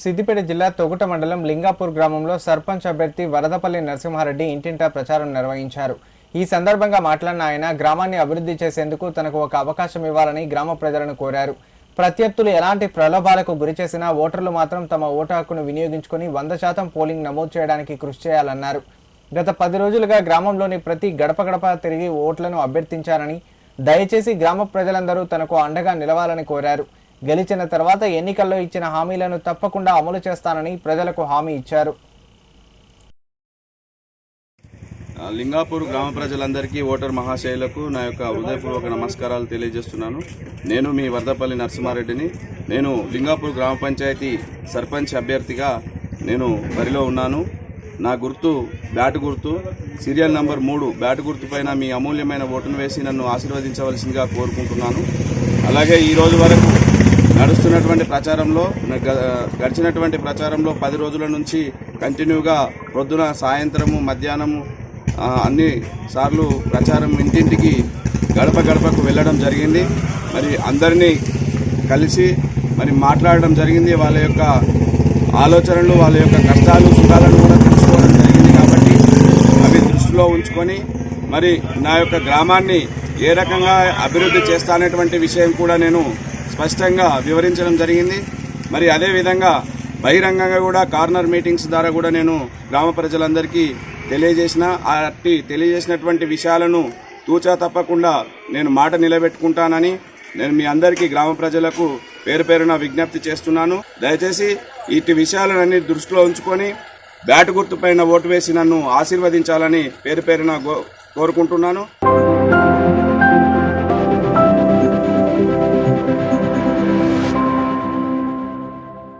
సిద్దిపేట జిల్లా తొగుట మండలం లింగాపూర్ గ్రామంలో సర్పంచ్ అభ్యర్థి వరదపల్లి నరసింహారెడ్డి ఇంటింటా ప్రచారం నిర్వహించారు. ఈ సందర్భంగా మాట్లాడిన ఆయన గ్రామాన్ని అభివృద్ధి చేసేందుకు తనకు ఒక అవకాశం ఇవ్వాలని గ్రామ ప్రజలను కోరారు. ప్రత్యర్థులు ఎలాంటి ప్రలోభాలకు గురిచేసినా ఓటర్లు మాత్రం తమ ఓటు హక్కును వినియోగించుకుని 100% పోలింగ్ నమోదు చేయడానికి కృషి చేయాలన్నారు. గత 10 రోజులుగా గ్రామంలోని ప్రతి గడప గడప తిరిగి ఓట్లను అభ్యర్థించారని, దయచేసి గ్రామ ప్రజలందరూ తనకు అండగా నిలవాలని కోరారు. గెలిచిన తర్వాత ఎన్నికల్లో ఇచ్చిన హామీలను తప్పకుండా అమలు చేస్తానని ప్రజలకు హామీ ఇచ్చారు. లింగాపూర్ గ్రామ ప్రజలందరికీ ఓటర్ మహాశయులకు నా యొక్క హృదయపూర్వక నమస్కారాలు తెలియజేస్తున్నాను. నేను మీ వరదపల్లి నరసింహారెడ్డిని. నేను లింగాపూర్ గ్రామ పంచాయతీ సర్పంచ్ అభ్యర్థిగా నేను బరిలో ఉన్నాను. నా గుర్తు బ్యాట్ గుర్తు, సీరియల్ నంబర్ 3 బ్యాట్ గుర్తు పైన మీ అమూల్యమైన ఓటును వేసి నన్ను ఆశీర్వదించవలసిందిగా కోరుకుంటున్నాను. అలాగే ఈ రోజు వరకు నడుస్తున్నటువంటి ప్రచారంలో గడిచినటువంటి ప్రచారంలో 10 రోజుల నుంచి కంటిన్యూగా పొద్దున, సాయంత్రము, మధ్యాహ్నము అన్ని సార్లు ప్రచారం ఇంటింటికి గడప గడపకు వెళ్ళడం జరిగింది. మరి అందరినీ కలిసి మాట్లాడడం జరిగింది. వాళ్ళ యొక్క ఆలోచనలు, వాళ్ళ యొక్క కష్టాలు, సుఖాలను కూడా తెలుసుకోవడం జరిగింది. కాబట్టి అవి దృష్టిలో ఉంచుకొని మరి నా యొక్క గ్రామాన్ని ఏ రకంగా అభివృద్ధి చేస్తానటువంటి విషయం కూడా నేను స్పష్టంగా వివరించడం జరిగింది. మరి అదేవిధంగా బహిరంగంగా కూడా కార్నర్ మీటింగ్స్ ద్వారా కూడా నేను గ్రామ ప్రజలందరికీ తెలియజేసినటువంటి విషయాలను తూచా తప్పకుండా నేను మాట నిలబెట్టుకుంటానని నేను మీ అందరికీ గ్రామ ప్రజలకు పేరు పేరున విజ్ఞప్తి చేస్తున్నాను. దయచేసి ఇటు విషయాలన్నీ దృష్టిలో ఉంచుకొని బ్యాట్ గుర్తుపైన ఓటు వేసి నన్ను ఆశీర్వదించాలని పేరు పేరున కోరుకుంటున్నాను.